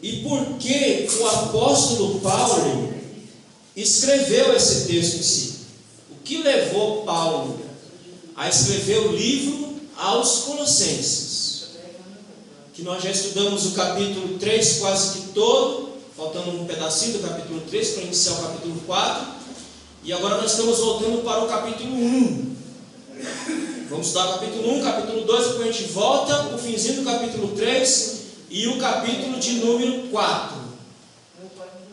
e por que o apóstolo Paulo escreveu esse texto em si. O que levou Paulo a escrever o livro aos Colossenses, que nós já estudamos o capítulo 3 quase que todo, faltando um pedacinho do capítulo 3 para iniciar o capítulo 4, e agora nós estamos voltando para o capítulo 1. Vamos estudar o capítulo 1, capítulo 2, depois a gente volta o finzinho do capítulo 3 e o capítulo de número 4.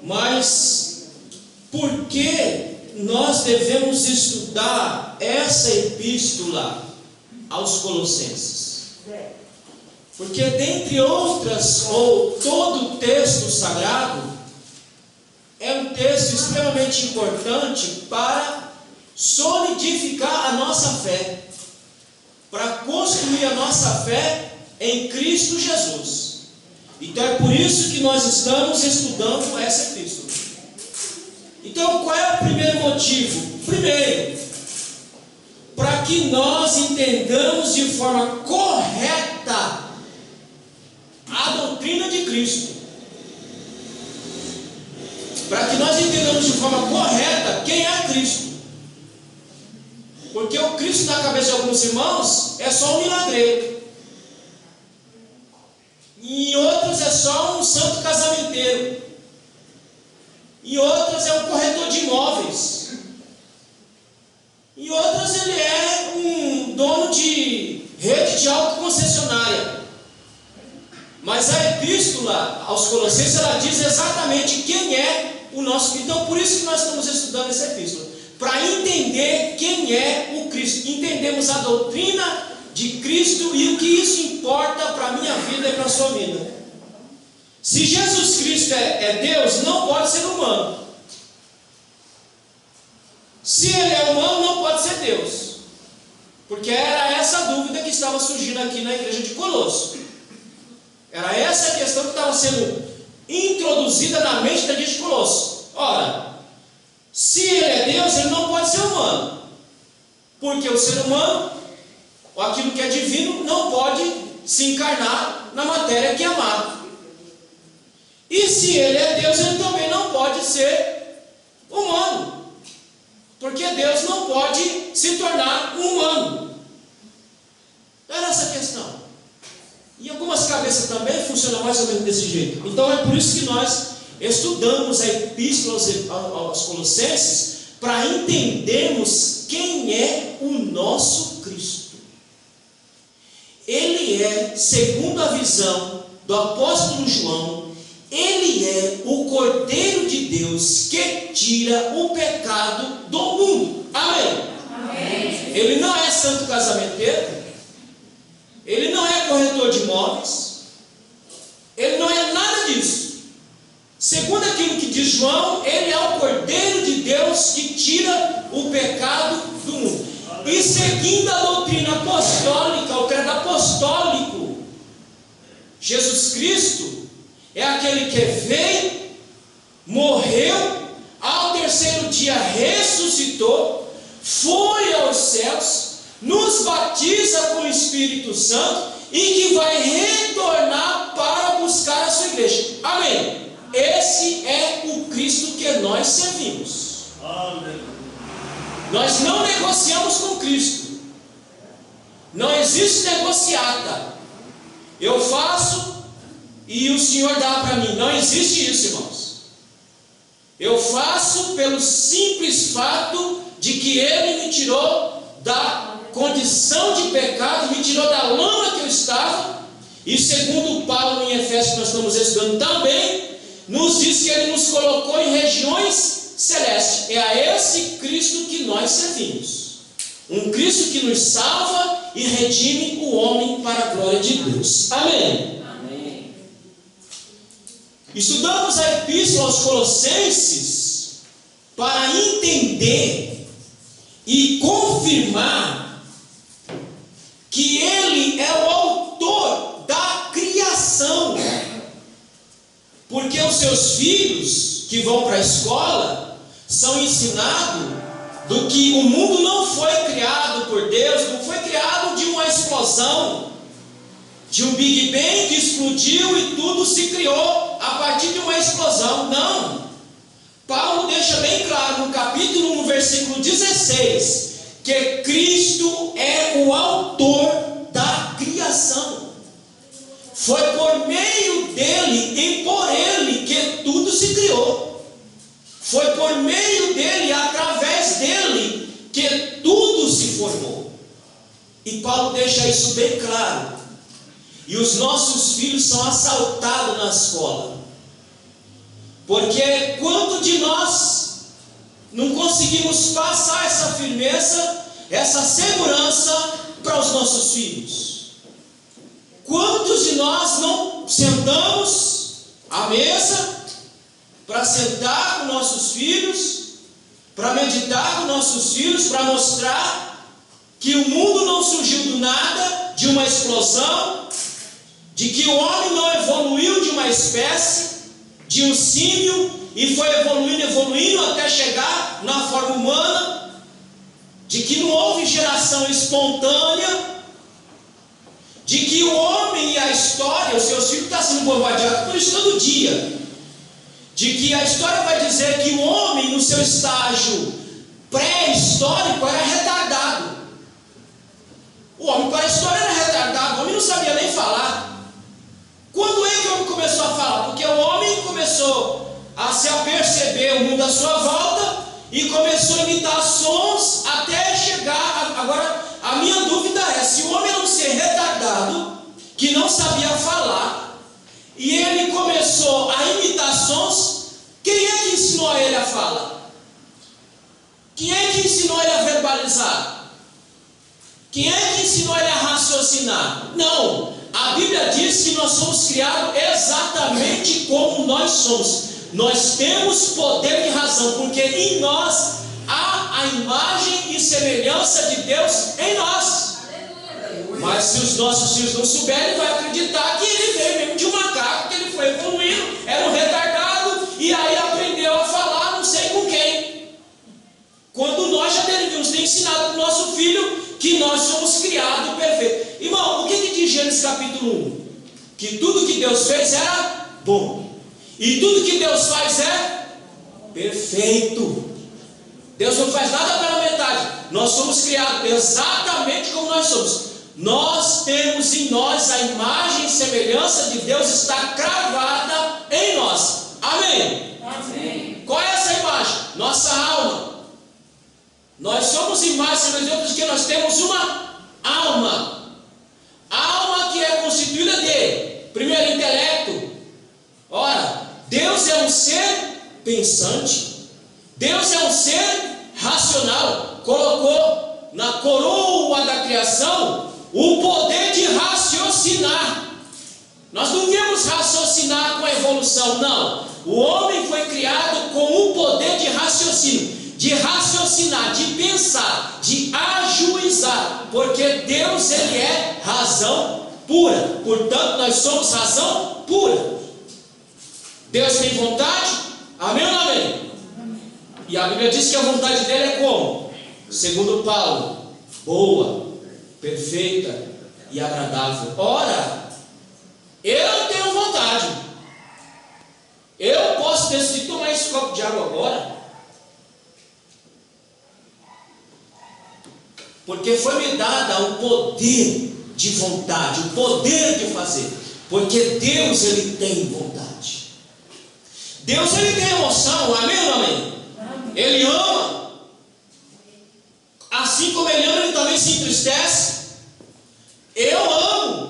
Mas por que nós devemos estudar essa epístola aos Colossenses? Porque dentre outras, ou todo o texto sagrado, é um texto extremamente importante para solidificar a nossa fé, para construir a nossa fé em Cristo Jesus. Então é por isso que nós estamos estudando essa epístola. Então qual é o primeiro motivo? Primeiro, para que nós entendamos de forma correta a doutrina de Cristo. Para que nós entendamos de forma correta quem é Cristo. Porque o Cristo na cabeça de alguns irmãos é só um milagreiro. E em outros é só um santo casamenteiro. Em outras é um corretor de imóveis. Em outras ele é um dono de rede de autoconcessionária. Mas a epístola aos Colossenses, ela diz exatamente quem é o nosso Cristo. Então por isso que nós estamos estudando essa epístola, para entender quem é o Cristo. Entendemos a doutrina de Cristo e o que isso importa para a minha vida e para a sua vida. Se Jesus Cristo é Deus, não pode ser humano. Se ele é humano, não pode ser Deus. Porque era essa a dúvida que estava surgindo aqui na igreja de Colosso. Era essa a questão que estava sendo introduzida na mente da igreja de Colosso. Ora, se ele é Deus, ele não pode ser humano. Porque o ser humano, ou aquilo que é divino, não pode se encarnar na matéria que é amada. E se ele é Deus, ele também não pode ser humano. Porque Deus não pode se tornar humano. Era essa a questão. E algumas cabeças também funcionam mais ou menos desse jeito. Então é por isso que nós estudamos a epístola aos Colossenses, para entendermos quem é o nosso Cristo. Ele é, segundo a visão do apóstolo João, ele é o Cordeiro de Deus que tira o pecado do mundo. Amém? Amém. Ele não é santo casamenteiro, ele não é corretor de imóveis, ele não é nada disso. Segundo aquilo que diz João, ele é o Cordeiro de Deus que tira o pecado do mundo. E seguindo a doutrina apostólica, o credo apostólico, Jesus Cristo é aquele que veio, morreu, ao terceiro dia ressuscitou, foi aos céus, nos batiza com o Espírito Santo e que vai retornar para buscar a sua igreja. Amém? Esse é o Cristo que nós servimos. Amém. Nós não negociamos com Cristo. Não existe negociata. Eu faço e o Senhor dá para mim. Não existe isso, irmãos. Eu faço pelo simples fato de que Ele me tirou da condição de pecado, me tirou da lama que eu estava. E segundo Paulo em Efésios, que nós estamos estudando também, nos diz que Ele nos colocou em regiões celestes. É a esse Cristo que nós servimos. Um Cristo que nos salva e redime o homem para a glória de Deus. Amém? Amém. Estudamos a epístola aos Colossenses para entender e confirmar que Ele é o autor da criação. Porque os seus filhos que vão para a escola são ensinados do que o mundo não foi criado por Deus, não foi criado de uma explosão, de um Big Bang que explodiu e tudo se criou a partir de uma explosão. Não. Paulo deixa bem claro no capítulo 1, versículo 16, que Cristo é o autor da criação. Foi por meio dele e por ele que tudo se criou. Foi por meio dele, através dele, que tudo se formou. E Paulo deixa isso bem claro. E os nossos filhos são assaltados na escola. Porque quanto de nós não conseguimos passar essa firmeza, essa segurança para os nossos filhos? Quantos de nós não sentamos à mesa para sentar com nossos filhos, para meditar com nossos filhos, para mostrar que o mundo não surgiu do nada, de uma explosão, de que o homem não evoluiu de uma espécie, de um símio, e foi evoluindo até chegar na forma humana, de que não houve geração espontânea, de que o homem e a história, os seus filhos estão sendo bombardeados por isso todo dia, de que a história vai dizer que o homem no seu estágio pré-histórico era retardado. O homem para a história era retardado, o homem não sabia nem falar. Quando é que o homem começou a falar? Porque o homem começou a se aperceber o mundo à sua volta e começou a imitar sons até chegar. Agora, a minha dúvida é: se o homem era um ser retardado, que não sabia falar, e ele começou a imitar sons, quem é que ensinou ele a falar? Quem é que ensinou ele a verbalizar? Quem é que ensinou ele a raciocinar? Não. A Bíblia diz que nós somos criados exatamente como nós somos. Nós temos poder de razão, porque em nós há a imagem e semelhança de Deus em nós. Mas se os nossos filhos não souberem, vai acreditar que ele veio mesmo de um macaco, que ele foi evoluindo, era um retardado, e aí aprendeu a falar não sei com quem. Quando nós já deveríamos ter ensinado para o nosso filho que nós somos criados perfeitos. Irmão, o que diz Gênesis capítulo 1? Que tudo que Deus fez era bom. E tudo que Deus faz é perfeito. Deus não faz nada pela metade. Nós somos criados exatamente como nós somos. Nós temos em nós a imagem e semelhança de Deus, está cravada em nós. Amém? Amém. Qual é essa imagem? Nossa alma. Nós somos imagem e semelhança de Deus porque nós temos uma alma. Alma que é constituída de, primeiro, intelecto. Ora, Deus é um ser pensante. Deus é um ser racional. Colocou na coroa da criação o poder de raciocinar. Nós não viemos raciocinar com a evolução, não. O homem foi criado com o poder de raciocínio, de raciocinar, de pensar, de ajuizar, porque Deus, ele é razão pura. Portanto, nós somos razão pura. Deus tem vontade? Amém ou não amém? E a Bíblia diz que a vontade dele é como? Segundo Paulo, boa, perfeita e agradável. Ora, eu tenho vontade. Eu posso decidir tomar esse copo de água agora, porque foi me dada o poder de vontade, o poder de fazer, porque Deus, ele tem vontade. Deus, ele tem emoção, amém ou não amém? Ele ama, assim como ele ama, ele também se entristece. Eu amo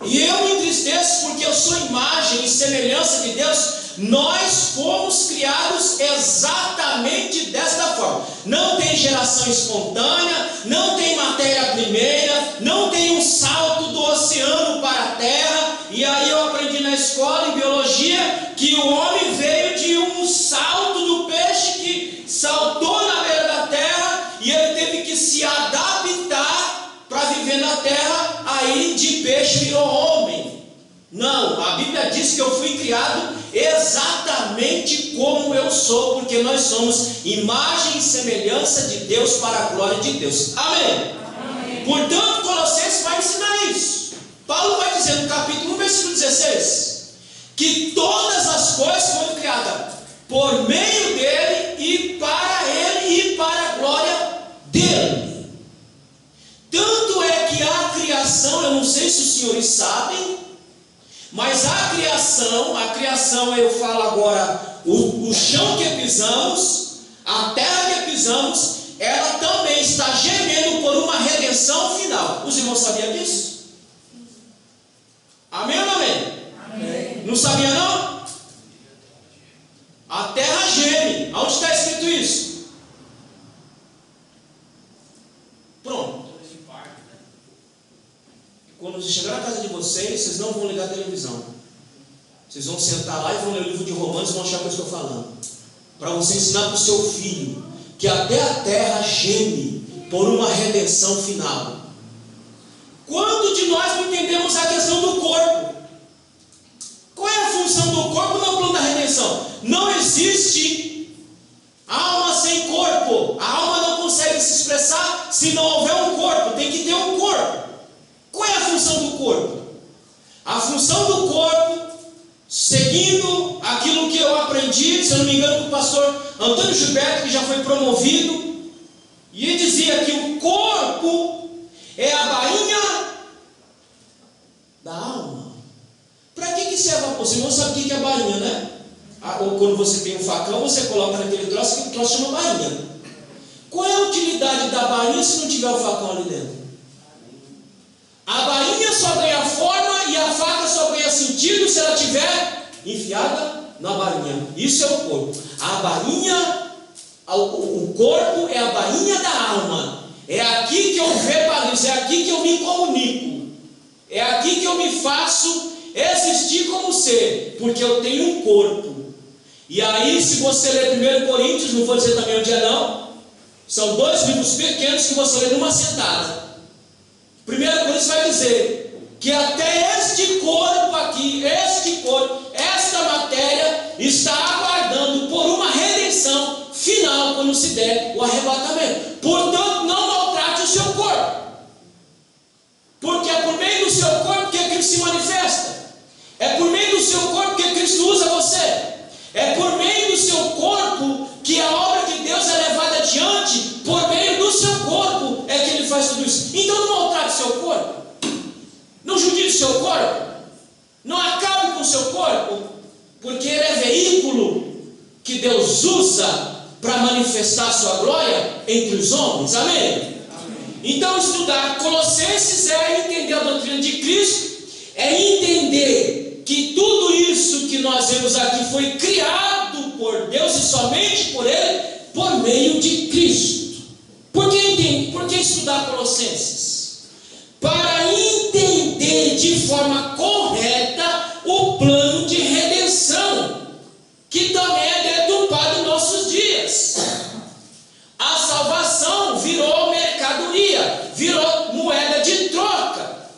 e eu me entristeço porque eu sou imagem e semelhança de Deus. Nós fomos criados exatamente desta forma. Não tem geração espontânea, não tem matéria primeira, não tem um salto do oceano para a terra. E aí eu aprendi na escola, em biologia, que o homem veio de um salto do peixe que saltou na beira da terra e ele teve que se adaptar para viver na terra. Aí de peixe virou homem. Não, a Bíblia diz que eu fui criado exatamente como eu sou, porque nós somos imagem e semelhança de Deus para a glória de Deus. Amém? Amém. Portanto, Colossenses vai ensinar isso. Paulo vai dizer no capítulo 1, versículo 16, que todas as coisas foram criadas por meio dele e para ele e para a glória dele. Tanto é que a criação, eu não sei se os senhores sabem, mas a criação eu falo agora, o chão que pisamos, a terra que pisamos, ela também está gemendo por uma redenção final. Os irmãos sabiam disso? Amém ou não amém? Amém. Não sabia não? A terra geme. Onde está escrito isso? Pronto. Quando você chegar na casa de vocês, vocês não vão ligar a televisão. Vocês vão sentar lá e vão ler o livro de Romanos e vão achar o que eu estou falando. Para você ensinar para o seu filho que até a terra geme por uma redenção final. Quanto de nós não entendemos a questão do corpo? Qual é a função do corpo no plano da redenção? Não existe alma sem corpo. A alma não consegue se expressar se não houver um corpo. Tem que ter um corpo. Qual é a função do corpo? A função do corpo, seguindo aquilo que eu aprendi, se eu não me engano, com o pastor Antônio Gilberto, que já foi promovido, e ele dizia que o corpo é a bainha da alma. Para que serve a bainha? Você não sabe o que é a bainha, né? Ou quando você tem um facão, você coloca naquele troço, que o troço chama bainha. Qual é a utilidade da bainha se não tiver o facão ali dentro? A bainha só ganha forma e a faca só ganha sentido se ela estiver enfiada na bainha. Isso é o corpo. A bainha, o corpo é a bainha da alma. É aqui que eu verbalizo, é aqui que eu me comunico. É aqui que eu me faço existir como ser, porque eu tenho um corpo. E aí, se você ler 1 Coríntios, não vou dizer também onde é não, são 2 livros pequenos que você lê numa sentada. 1 Coríntios vai dizer que até este corpo aqui, esta matéria está aguardando por uma redenção final quando se der o arrebatamento. Portanto, não maltrate o seu corpo, porque é por meio do seu corpo que Cristo se manifesta, é por meio do seu corpo que Cristo usa você, é por meio do seu corpo que a obra de Deus é levada adiante, por meio do seu corpo é que Ele faz tudo isso. Então não maltrate o seu corpo, não judie o seu corpo, não acabe com o seu corpo, porque ele é veículo que Deus usa para manifestar a sua glória entre os homens. Amém? Amém. Então estudar Colossenses é entender a doutrina de Cristo, é entender que tudo isso que nós vemos aqui foi criado por Deus e somente por Ele, por meio de Cristo. Por que estudar Colossenses? Para entender de forma correta o plano de redenção, que também é deturpado em nossos dias. A salvação virou mercadoria, virou moeda de troca.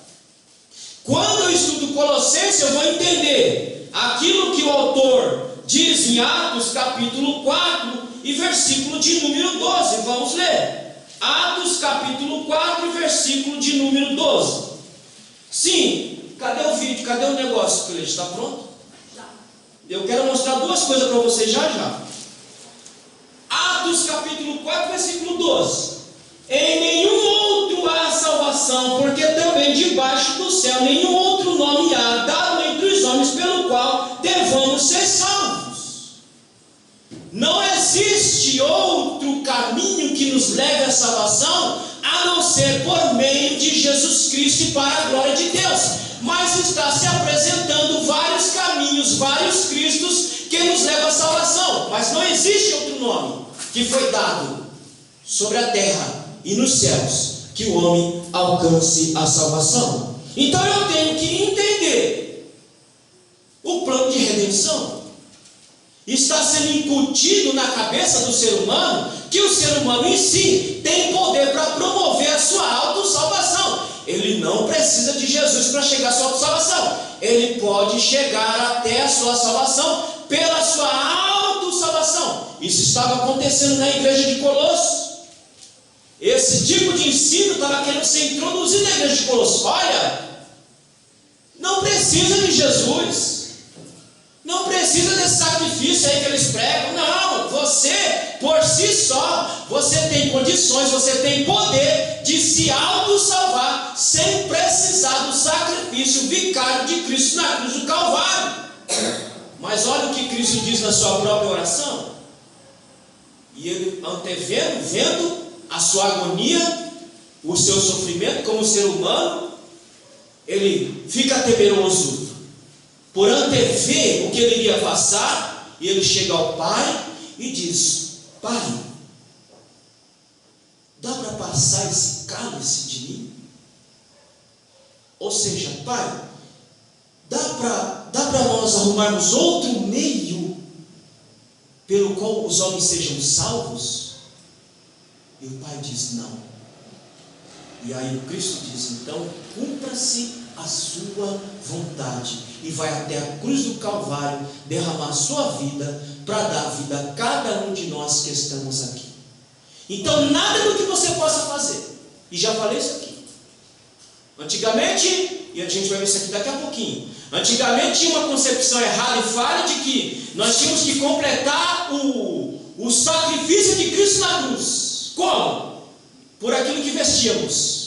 Quando eu estudo Colossenses, eu vou entender aquilo que o autor diz em Atos capítulo 4 e versículo de número 12. Vamos ler. Atos capítulo 4 e versículo de número 12. Sim, cadê o vídeo? Cadê o negócio? Ele está pronto? Eu quero mostrar 2 coisas para vocês já. Atos capítulo 4 versículo 12. Em nenhum outro há salvação, porque também debaixo do céu nenhum outro nome há dado entre os homens pelo qual devamos ser salvos. Não existe outro caminho que nos leve à salvação a não ser por meio de Jesus Cristo e para a glória de Deus. Mas está se apresentando vários caminhos, vários Cristos que nos levam à salvação. Mas não existe outro nome que foi dado sobre a terra e nos céus que o homem alcance a salvação. Então eu tenho que entender o plano de redenção. Está sendo incutido na cabeça do ser humano que o ser humano em si tem poder para promover a sua autossalvação. Ele não precisa de Jesus para chegar à sua autossalvação. Ele pode chegar até a sua salvação pela sua autossalvação. Isso estava acontecendo na igreja de Colossos. Esse tipo de ensino estava querendo ser introduzido na igreja de Colossos. Olha, não precisa de Jesus. Não precisa desse sacrifício aí que eles pregam. Não, você, por si só, você tem condições, você tem poder de se auto-salvar sem precisar do sacrifício vicário de Cristo na cruz do Calvário. Mas olha o que Cristo diz na sua própria oração. E ele, antevendo, vendo a sua agonia, o seu sofrimento como ser humano, ele fica temeroso por antever o que ele iria passar, e ele chega ao Pai e diz: Pai, dá para passar esse cálice de mim? Ou seja, Pai, dá para nós arrumarmos outro meio pelo qual os homens sejam salvos? E o Pai diz: não. E aí o Cristo diz: então cumpra-se a sua vontade, e vai até a cruz do Calvário derramar a sua vida para dar vida a cada um de nós que estamos aqui. Então nada do que você possa fazer, e já falei isso aqui antigamente, e a gente vai ver isso aqui daqui a pouquinho. Antigamente tinha uma concepção errada e falha de que nós tínhamos que completar o sacrifício de Cristo na cruz. Como? Por aquilo que vestíamos.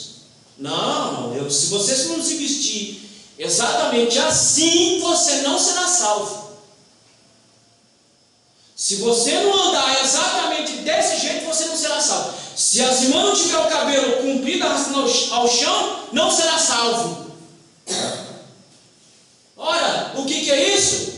Não, se você não se vestir exatamente assim, você não será salvo. Se você não andar exatamente desse jeito, você não será salvo. Se as irmãs não tiver o cabelo comprido arrastando ao chão, não será salvo. Ora, o que é isso?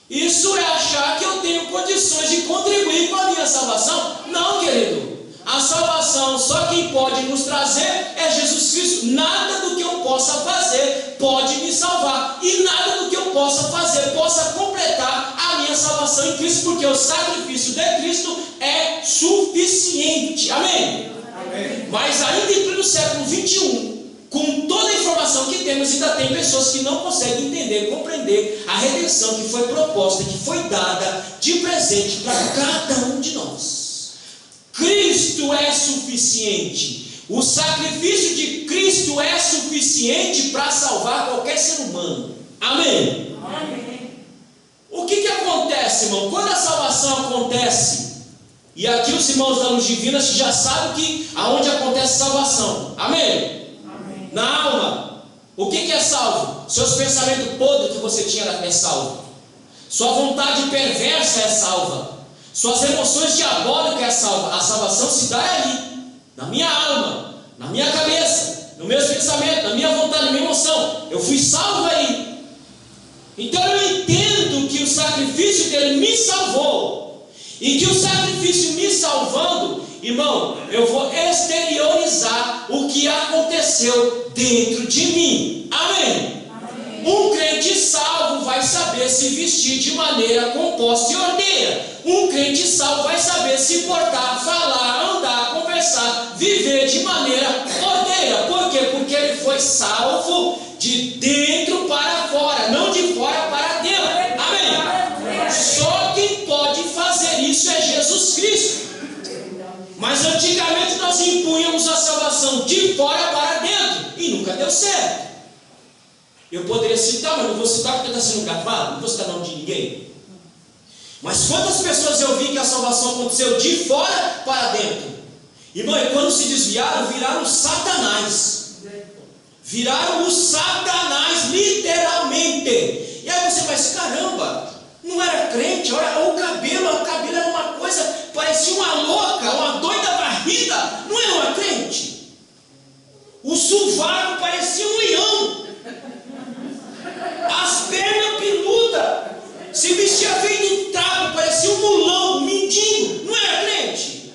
Isso é achar que eu tenho condições de contribuir com a minha salvação? Não, querido. A salvação, só quem pode nos trazer é Jesus Cristo. Nada do que eu possa fazer pode me salvar, e nada do que eu possa fazer possa completar a minha salvação em Cristo, porque o sacrifício de Cristo é suficiente. Amém? Amém. Mas ainda em pleno século 21, com toda a informação que temos, ainda tem pessoas que não conseguem entender, compreender a redenção que foi proposta, que foi dada de presente para cada um de nós. Cristo é suficiente. O sacrifício de Cristo é suficiente para salvar qualquer ser humano. Amém? Amém. O que acontece, irmão? Quando a salvação acontece, e aqui os irmãos da Luz Divina já sabem que aonde acontece salvação. Amém? Amém. Na alma. O que é salvo? Seus pensamentos podres que você tinha é salvo. Sua vontade perversa é salva. Suas emoções diabólicas é salva. A salvação se dá ali, na minha alma, na minha cabeça, nos meus pensamentos, na minha vontade, na minha emoção. Eu fui salvo aí. Então eu entendo que o sacrifício dele me salvou, e que o sacrifício me salvando, irmão, eu vou exteriorizar o que aconteceu dentro de mim. Amém? Um crente salvo vai saber se vestir de maneira composta e ordeira. Um crente salvo vai saber se portar, falar, andar, conversar, viver de maneira ordeira. Por quê? Porque ele foi salvo de dentro para fora, não de fora para dentro. Amém? Só quem pode fazer isso é Jesus Cristo. Mas antigamente nós impunhamos a salvação de fora para dentro, e nunca deu certo. Eu poderia citar, mas não vou citar porque está sendo gravado, não vou citar nome de ninguém. Mas quantas pessoas eu vi que a salvação aconteceu de fora para dentro? Irmão, e quando se desviaram, viraram Satanás. Viraram o Satanás, literalmente. E aí você vai, caramba, não era crente, olha o cabelo era uma coisa, parecia uma louca, uma doida varrida, não era uma crente. O sovaco parecia um leão. As pernas peludas, se vestia feito um trapo, parecia um mulão, um mendigo. Não era crente?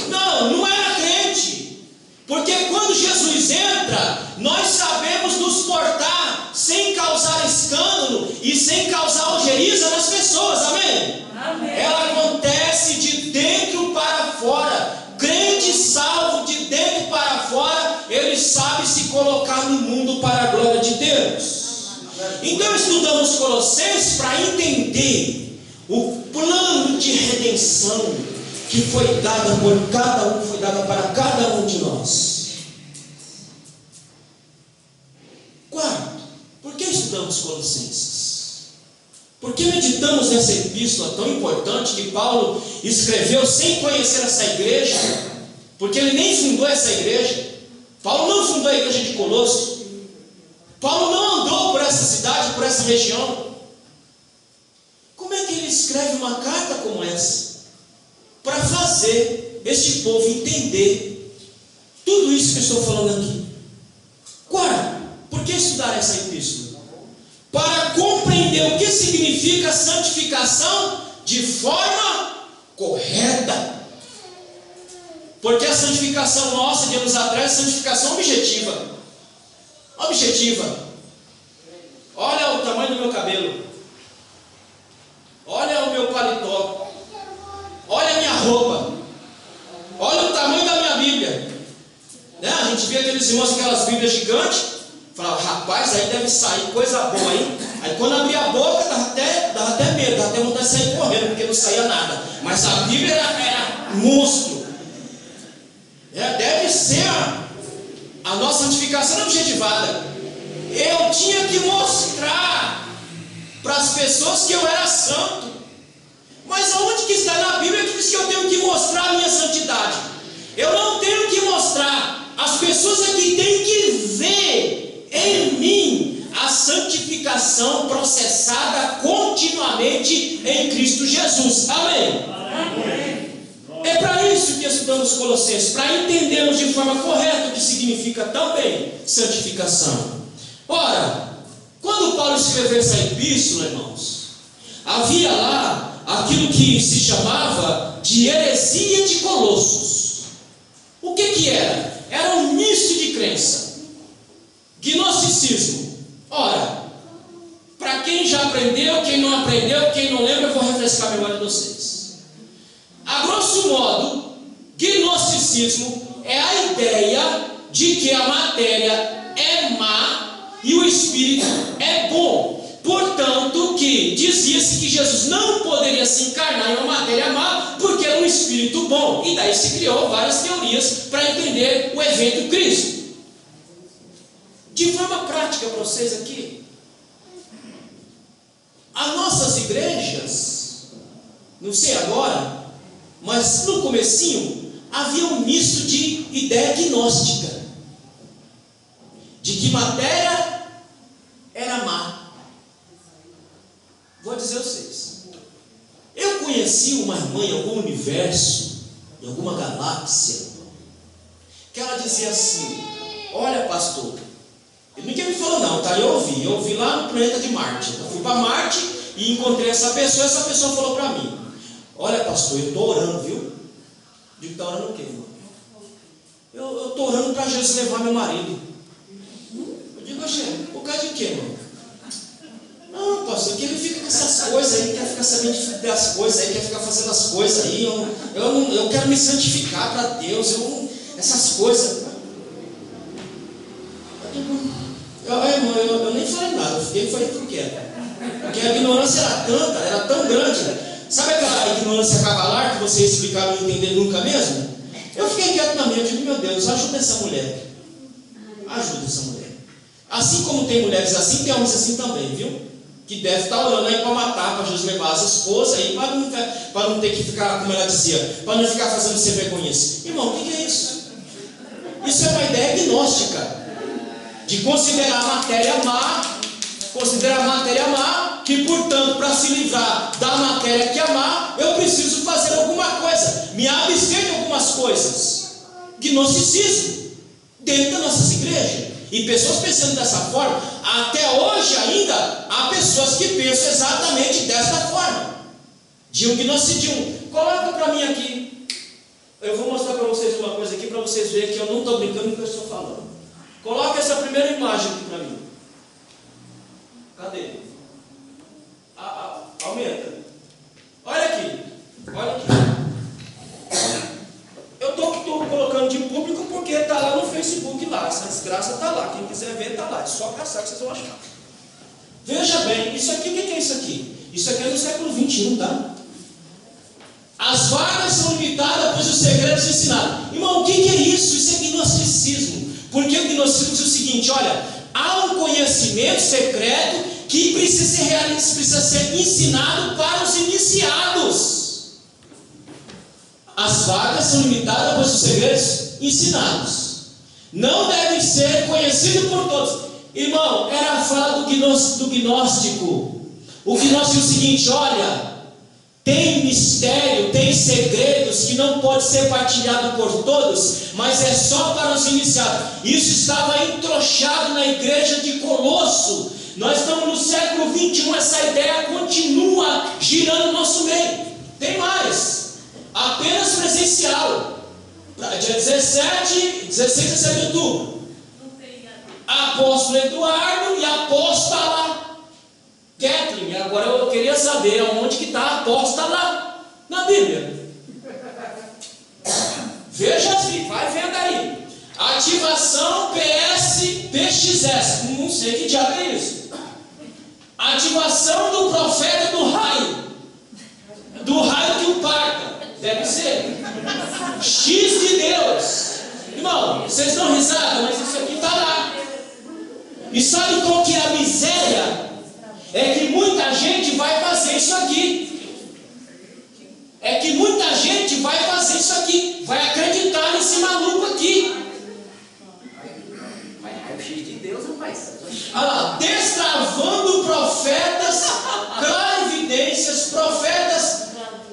Não era crente. Porque quando Jesus entra, nós sabemos nos portar sem causar escândalo e sem causar algeriza nas pessoas. Amém? Amém. Ela acontece de dentro para fora. Crente salvo de dentro para fora, ele sabe se colocar no mundo para a glória de Deus. Então estudamos Colossenses para entender o plano de redenção que foi dado por cada um, foi dado para cada um de nós. Quarto, por que estudamos Colossenses? Porque meditamos nessa epístola tão importante que Paulo escreveu sem conhecer essa igreja, porque ele nem fundou essa igreja. Paulo não fundou a igreja de Colossos. Paulo não andou por essa cidade, por essa região. Como é que ele escreve uma carta como essa? Para fazer este povo entender tudo isso que eu estou falando aqui. Quarto, por que estudar essa epístola? Para compreender o que significa santificação de forma correta. Porque a santificação nossa de anos atrás é santificação objetiva. Objetiva. Olha o tamanho do meu cabelo. Olha o meu paletó. Olha a minha roupa. Olha o tamanho da minha Bíblia. Né? A gente vê aqueles irmãos com aquelas Bíblias gigantes. Falava, rapaz, aí deve sair coisa boa aí. Aí quando abria a boca, dava até medo, dava até vontade de sair correndo, porque não saía nada. Mas a Bíblia era monstro. Deve ser a nossa santificação objetivada. Eu tinha que mostrar para as pessoas que eu era santo. Mas aonde que está na Bíblia que diz que eu tenho que mostrar a minha santidade? Eu não tenho que mostrar. As pessoas aqui têm que ver em mim a santificação processada continuamente em Cristo Jesus. Amém? Amém. É para isso que estudamos Colossenses, para entendermos de forma correta o que significa também santificação. Ora, quando Paulo escreveu essa epístola, irmãos, havia lá aquilo que se chamava de heresia de Colossos. O que era? Era um misto de crença. Gnosticismo. Ora, para quem já aprendeu, quem não aprendeu, quem não lembra, eu vou refrescar a memória de vocês. A grosso modo, gnosticismo é a ideia de que a matéria é má e o espírito é bom. Portanto, que dizia-se que Jesus não poderia se encarnar em uma matéria má porque era um espírito bom. E daí se criou várias teorias para entender o evento Cristo. De forma prática para vocês aqui, as nossas igrejas, não sei agora, mas no comecinho havia um misto de ideia gnóstica, de que matéria era má. Vou dizer a vocês, eu conheci uma irmã em algum universo, em alguma galáxia, que ela dizia assim: olha, pastor, ninguém me falou não, tá? Eu ouvi lá no planeta de Marte. Eu fui para Marte e encontrei essa pessoa falou para mim: olha, pastor, eu estou orando, viu? Digo, está orando o quê, irmão? Eu estou orando para Jesus levar meu marido. Eu digo, por causa de quê, irmão? Não, pastor, que ele fica com essas coisas aí, quer ficar sabendo das coisas aí, quer ficar fazendo as coisas aí. Eu quero me santificar para Deus, essas coisas. Eu nem falei nada, eu falei por quê? Porque a ignorância era tão grande. Sabe aquela ignorância cavalar que vocês explicaram e não entenderam nunca mesmo? Eu fiquei quieto na minha, eu digo, meu Deus, ajuda essa mulher. Ajuda essa mulher. Assim como tem mulheres assim, tem homens assim também, viu? Que deve estar orando aí para matar, para Jesus levar as esposas aí, para não ter que ficar, como ela dizia, para não ficar fazendo sem vergonhice. Irmão, o que é isso? Isso é uma ideia gnóstica, de considerar a matéria má, que portanto, para se livrar da matéria que é má, eu preciso fazer alguma coisa, me abster de algumas coisas. Gnosticismo dentro das nossas igrejas. E pessoas pensando dessa forma, até hoje ainda há pessoas que pensam exatamente desta forma, de um gnosticismo. Coloca para mim aqui, eu vou mostrar para vocês uma coisa aqui, para vocês verem que eu não estou brincando com o que eu estou falando. Coloca essa primeira imagem aqui para mim. Cadê? Aumenta. Olha aqui. Eu estou colocando de público porque está lá no Facebook lá. Essa desgraça está lá. Quem quiser ver está lá. É só caçar que vocês vão achar. Veja bem, isso aqui, o que é isso aqui? Isso aqui é do século XXI, tá? As vagas são limitadas, pois os segredos ensinados. Irmão, o que é isso? Isso é gnosticismo. Porque o gnosticismo diz o seguinte: olha, há um conhecimento secreto que precisa ser ensinado para os iniciados. As vagas são limitadas, pois os segredos ensinados não devem ser conhecidos por todos. Irmão, era a fala do gnóstico. O gnóstico é o seguinte: olha, tem mistério, tem segredos que não pode ser partilhado por todos, mas é só para os iniciados. Isso estava entrochado na igreja de Colosso. Nós estamos no século 21, essa ideia continua girando no nosso meio. Tem mais, apenas presencial. Dia 16 de outubro, apóstolo Eduardo e apóstola Kathleen. Agora eu queria saber onde que está a apóstola na Bíblia. Veja assim, vai vendo aí. Ativação PSPXS. Não sei que diabo é isso. Ativação do profeta do raio. Do raio que o parta. Deve ser X de Deus. Irmão, vocês estão risados, mas isso aqui está lá. E sabe qual que é a miséria? É que muita gente vai fazer isso aqui. Vai acreditar nesse maluco aqui. Vai raio X de Deus, rapaz. Olha lá, destravando profetas, clarividências, profetas,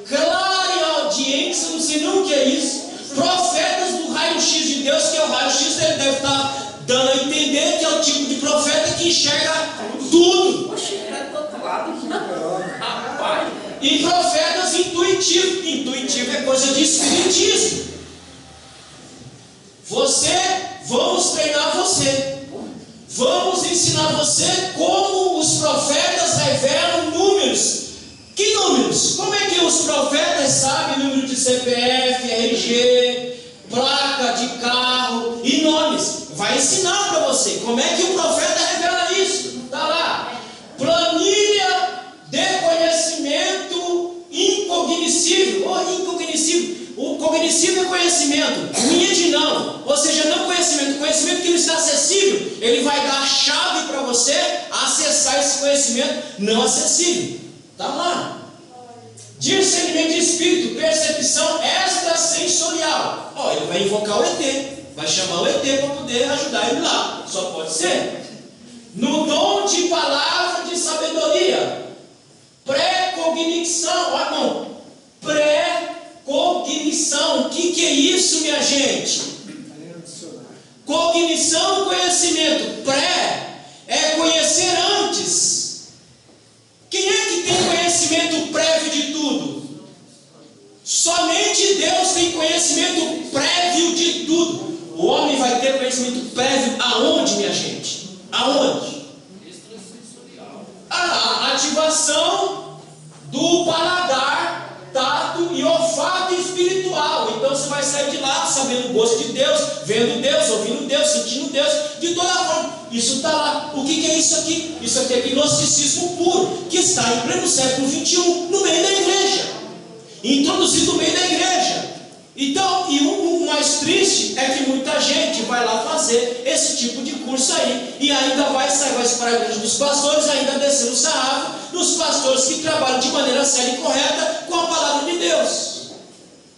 clareaudiência, não sei nem o que é isso. Profetas do raio-x de Deus, que é o raio-x, ele deve estar dando a entender que é o tipo de profeta que enxerga tudo. Poxa, era do outro lado aqui. Rapaz. E profetas intuitivos. Intuitivo é coisa de espiritismo. Vamos treinar você. Vamos ensinar você como os profetas revelam números. Que números? Como é que os profetas sabem número de CPF, RG, placa de carro e nomes? Vai ensinar para você como é que o profeta revela isso. Está lá. Planilha de conhecimento incognoscível. Incognoscível. O cognoscível é conhecimento. Ninguém não. Ou seja, não conhecimento. Conhecimento que não está acessível. Ele vai dar a chave para você acessar esse conhecimento não acessível. Está lá. Discernimento de espírito, percepção extrasensorial. Ele vai invocar o ET, vai chamar o ET para poder ajudar ele lá. Só pode ser. No dom de palavra de sabedoria, pré-cognição. Não, pré-cognição. O que é isso, minha gente? Cognição, conhecimento. Pré é conhecer antes. Quem é que tem conhecimento prévio de tudo? Somente Deus tem conhecimento prévio de tudo. O homem vai ter conhecimento prévio aonde, minha gente? Aonde? A ativação do paladar, tato e olfato espiritual. Então você vai sair de lá sabendo o gosto de Deus, vendo Deus, ouvindo Deus, sentindo Deus, de toda forma. Isso está lá. O que é isso aqui? Isso aqui é gnosticismo puro, que está em pleno século 21, no meio da igreja, introduzido no meio da igreja. Então, e o mais triste é que muita gente vai lá fazer esse tipo de curso aí, e ainda vai para a igreja dos pastores, ainda descer o sarrafo dos pastores que trabalham de maneira séria e correta com a palavra de Deus.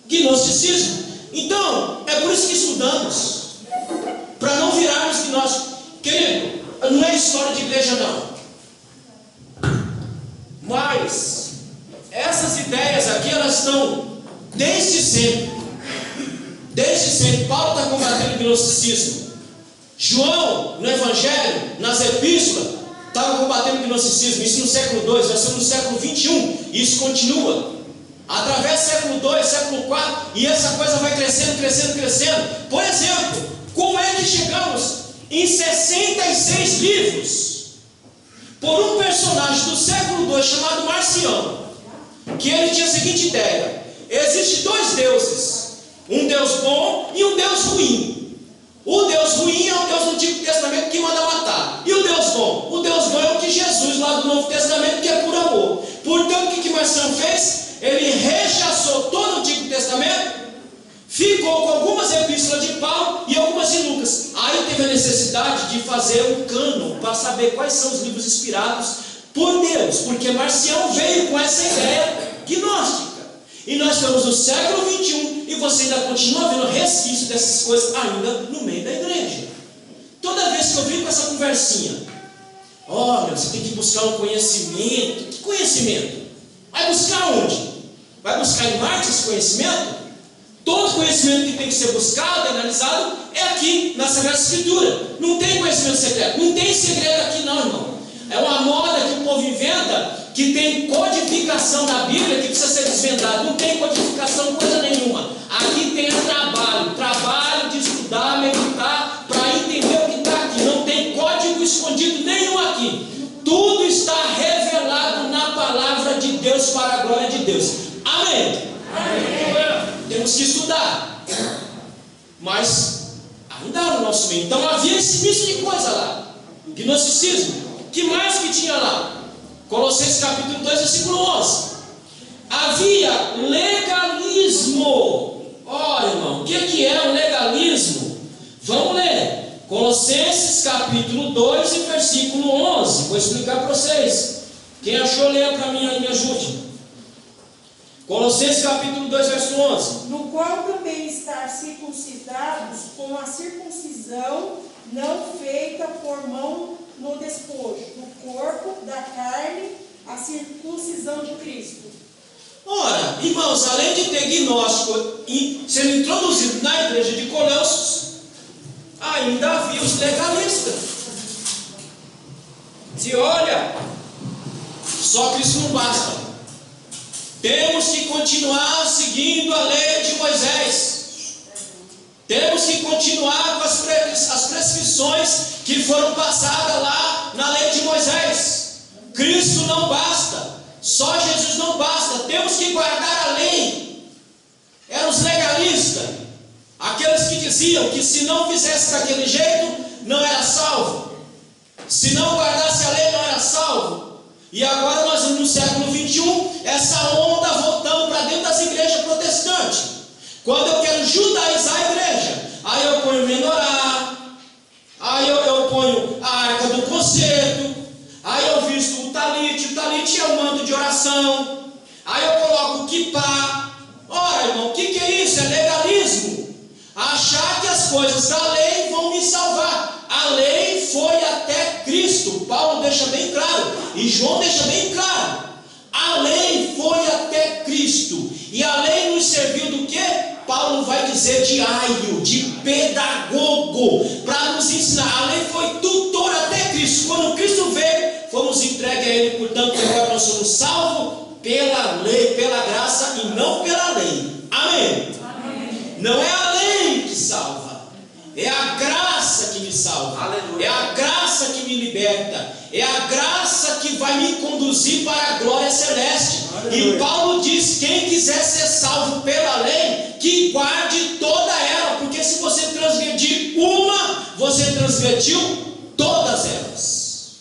Gnosticismo. Então, é por isso que estudamos, para não virarmos gnósticos. Querido, não é história de igreja não, mas essas ideias aqui, elas estão desde sempre. Paulo está combatendo o gnosticismo. João, no Evangelho, nas epístolas, estava combatendo o gnosticismo. Isso no século II, nós estamos no século 21, e isso continua. Através do século II, século IV, e essa coisa vai crescendo. Por exemplo, como é que chegamos em 66 livros por um personagem do século II chamado Marcião, que ele tinha a seguinte ideia: existem dois deuses, um Deus bom e um Deus ruim. O Deus ruim é o Deus do Antigo Testamento que manda matar, e o Deus bom é o de Jesus lá do Novo Testamento, que é por amor. Portanto, o que Marcião fez? Ele rechaçou todo o Antigo Testamento, ficou com algumas epístolas de Paulo e algumas de Lucas. Aí Aí teve a necessidade de fazer um cânon para saber quais são os livros inspirados por Deus, porque Marcião veio com essa ideia gnóstica. E nós estamos no século 21 e você ainda continua vendo resquício dessas coisas ainda no meio da igreja. Toda vez que eu venho com essa conversinha, olha, você tem que buscar um conhecimento. Que conhecimento? Vai buscar onde? Vai buscar em Marte esse conhecimento? Todo conhecimento que tem que ser buscado, analisado, é aqui na Sagrada Escritura. Não tem conhecimento secreto. Não tem segredo aqui não, irmão. É uma moda que o povo inventa, que tem codificação da Bíblia que precisa ser desvendada. Não tem codificação coisa nenhuma. Aqui tem trabalho de estudar, meditar, para entender o que está aqui. Não tem código escondido nenhum aqui. Tudo está revelado na palavra de Deus para a glória de Deus. Amém? Amém. Temos que estudar. Mas ainda no nosso meio. Então havia esse misto de coisa lá. Gnosticismo. Que mais que tinha lá? Colossenses capítulo 2, versículo 11. Havia legalismo. Olha, irmão, o que é o legalismo? Vamos ler. Colossenses capítulo 2 e versículo 11. Vou explicar para vocês. Quem achou, leia para mim aí, me ajude. Colossenses capítulo 2, verso 11. No qual também estar circuncidados com a circuncisão não feita por mão no despojo, do corpo, da carne, a circuncisão de Cristo. Ora, irmãos, além de ter gnóstico sendo introduzido na igreja de Colossos, ainda havia os legalistas. Se olha, só Cristo não basta. Temos que continuar seguindo a lei de Moisés. Temos que continuar com as prescrições que foram passadas lá na lei de Moisés. Cristo não basta. Só Jesus não basta. Temos que guardar a lei. Eram os legalistas. Aqueles que diziam que se não fizesse daquele jeito, não era salvo. Se não guardasse a lei, não era salvo. E agora nós no século 21, essa onda voltando para dentro das igrejas protestantes. Quando eu quero judaizar a igreja, aí eu ponho menorá, aí eu ponho a arca do concerto, aí eu visto o talit é o manto de oração, aí eu coloco o kippá. Ora, irmão, o que é isso? É legalismo. Achar que as coisas da lei vão me salvar. A lei foi até Cristo. Paulo deixa bem claro, e João deixa bem claro. A lei foi até Cristo. E a lei nos serviu do quê? Paulo vai dizer de aio, de pedagogo, para nos ensinar. A lei foi tutor até Cristo. Quando Cristo veio, fomos entregues a Ele. Portanto, agora nós somos salvos pela lei, pela graça e não pela lei. Amém? Amém. Não é a lei que salva, é a graça que me salva. Aleluia. É a graça que me liberta. É a graça que vai me conduzir para a glória celeste. Aleluia. E Paulo diz: quem quiser ser salvo pela lei, que guarde toda ela, porque se você transgredir uma, você transgrediu todas elas.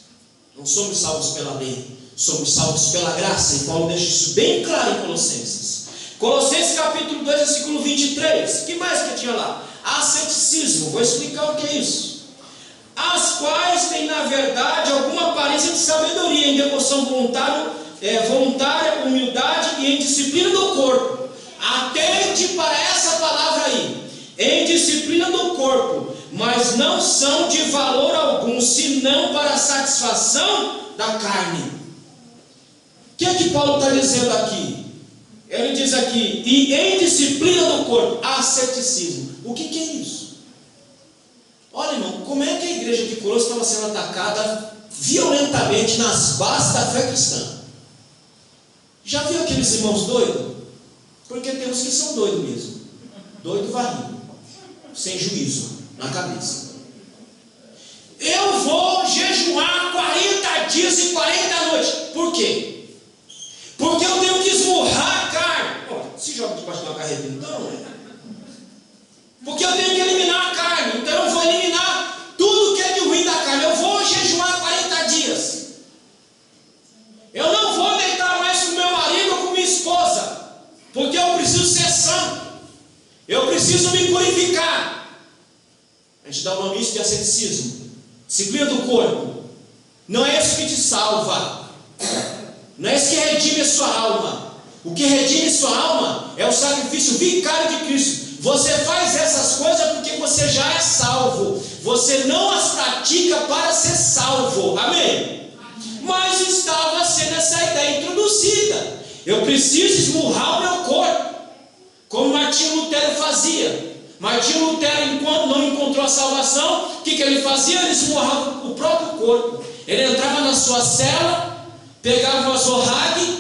Não somos salvos pela lei, somos salvos pela graça. E Paulo deixa isso bem claro em Colossenses. Colossenses capítulo 2, versículo 23. O que mais que tinha lá? Asceticismo. Vou explicar o que é isso. As quais têm na verdade alguma aparência de sabedoria, em devoção voluntária, humildade e em disciplina do corpo. Atente para essa palavra aí. Em disciplina do corpo, mas não são de valor algum, senão para a satisfação da carne. O que é que Paulo está dizendo aqui? Ele diz aqui: e em disciplina do corpo, asceticismo. O que é isso? Olha, irmão, como é que a igreja de Colossos estava sendo atacada violentamente nas bases da fé cristã? Já viu aqueles irmãos doidos? Porque tem uns que são doidos mesmo. Doido varrido, sem juízo na cabeça. Eu vou jejuar 40 dias e 40 noites. Por quê? Porque eu tenho que esmurrar a carne. Se joga debaixo de uma carreta, então, porque eu tenho que eliminar a carne. Então eu vou eliminar tudo que é de ruim da carne. Eu vou jejuar 40 dias. Eu não vou deitar mais com meu marido ou com minha esposa, porque eu preciso ser santo. Eu preciso me purificar. A gente dá o nome isso de asceticismo. Disciplina do corpo. Não é isso que te salva. Não é isso que redime a sua alma. O que redime sua alma é o sacrifício vicário de Cristo. Você faz essas coisas porque você já é salvo. Você não as pratica para ser salvo. Amém? Mas estava sendo essa ideia introduzida. Eu preciso esmurrar o meu corpo, como Martinho Lutero fazia. Martinho Lutero, enquanto não encontrou a salvação, o que ele fazia? Ele esmurrava o próprio corpo. Ele entrava na sua cela, pegava o azorrague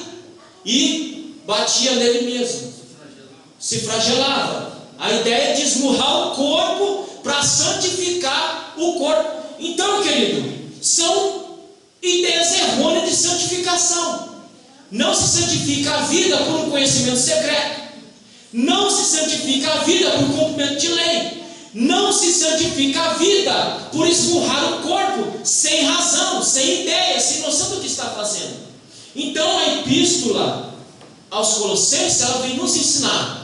e batia nele mesmo. Se flagelava. A ideia é de esmurrar o corpo para santificar o corpo. Então, querido, são ideias errôneas de santificação. Não se santifica a vida por um conhecimento secreto. Não se santifica a vida por cumprimento de lei. Não se santifica a vida por esmurrar o corpo sem razão, sem ideia, sem noção do que está fazendo. Então a epístola aos Colossenses, ela vem nos ensinar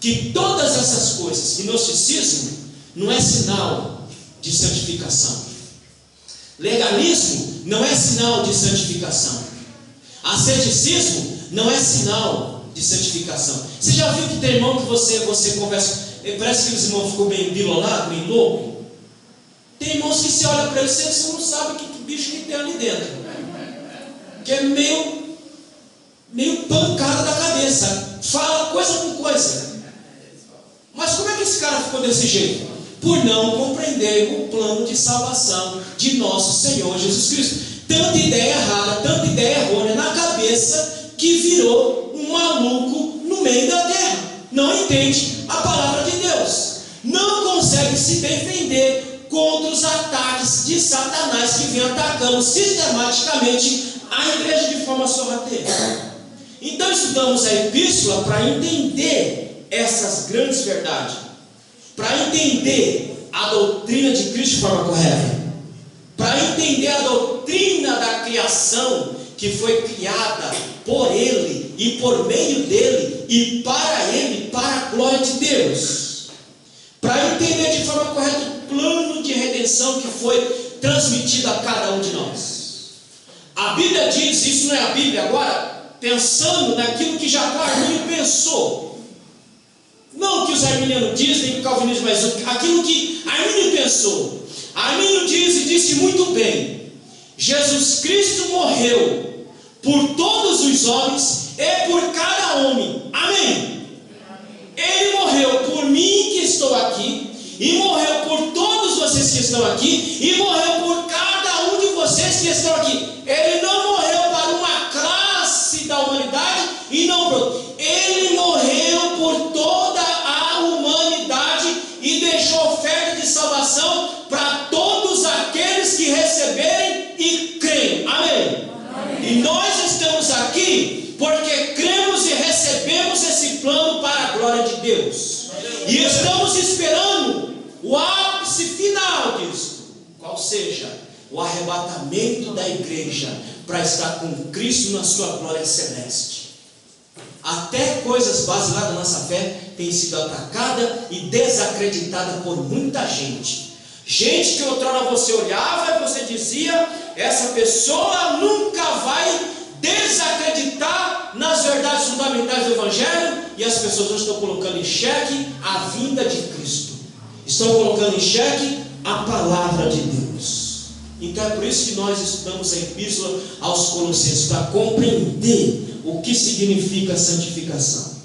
que todas essas coisas, gnosticismo não é sinal de santificação. Legalismo não é sinal de santificação. Asceticismo não é sinal de santificação. Você já viu que tem irmão que você conversa, parece que os irmãos ficam bem bilolados, bem louco? Tem irmãos que você olha para eles e você não sabe que bicho que tem ali dentro, que é meio pancada da cabeça, fala coisa com coisa. Mas como é que esse cara ficou desse jeito? Por não compreender o plano de salvação de nosso Senhor Jesus Cristo. Tanta ideia errada, tanta ideia errônea na cabeça, que virou um maluco no meio da terra. Não entende a palavra de Deus. Não consegue se defender contra os ataques de Satanás que vem atacando sistematicamente a igreja de forma sorrateira. Então estudamos a epístola para entender essas grandes verdades, para entender a doutrina de Cristo de forma correta, para entender a doutrina da criação que foi criada por Ele e por meio dele e para Ele, para a glória de Deus, para entender de forma correta o plano de redenção que foi transmitido a cada um de nós. A Bíblia diz, isso não é a Bíblia agora, pensando naquilo que Jacó Arminio pensou, não o que os arminianos dizem, nem o calvinismo, mas aquilo que Arminio pensou. Arminio diz e disse muito bem: Jesus Cristo morreu por todos os homens e por cada homem. Amém? Ele morreu por mim que estou aqui, e morreu por todos vocês que estão aqui, e morreu por cada um de vocês que estão aqui. Ele não morreu para uma classe da humanidade e não para outra. Ele morreu por toda a humanidade e deixou oferta de salvação para todos aqueles que receberem e creem. Amém? Amém. E nós estamos aqui porque cremos e recebemos esse plano para a glória de Deus. E estamos esperando o ápice final disso, qual seja o arrebatamento da igreja para estar com Cristo na sua glória celeste. Até coisas basilares da nossa fé têm sido atacada e desacreditada por muita gente. Gente que outrora você olhava e você dizia: essa pessoa nunca vai desacreditar nas verdades fundamentais do Evangelho, e as pessoas hoje estão colocando em xeque a vinda de Cristo, estão colocando em xeque a palavra de Deus. Então é por isso que nós estudamos a epístola aos Colossenses, para compreender o que significa santificação.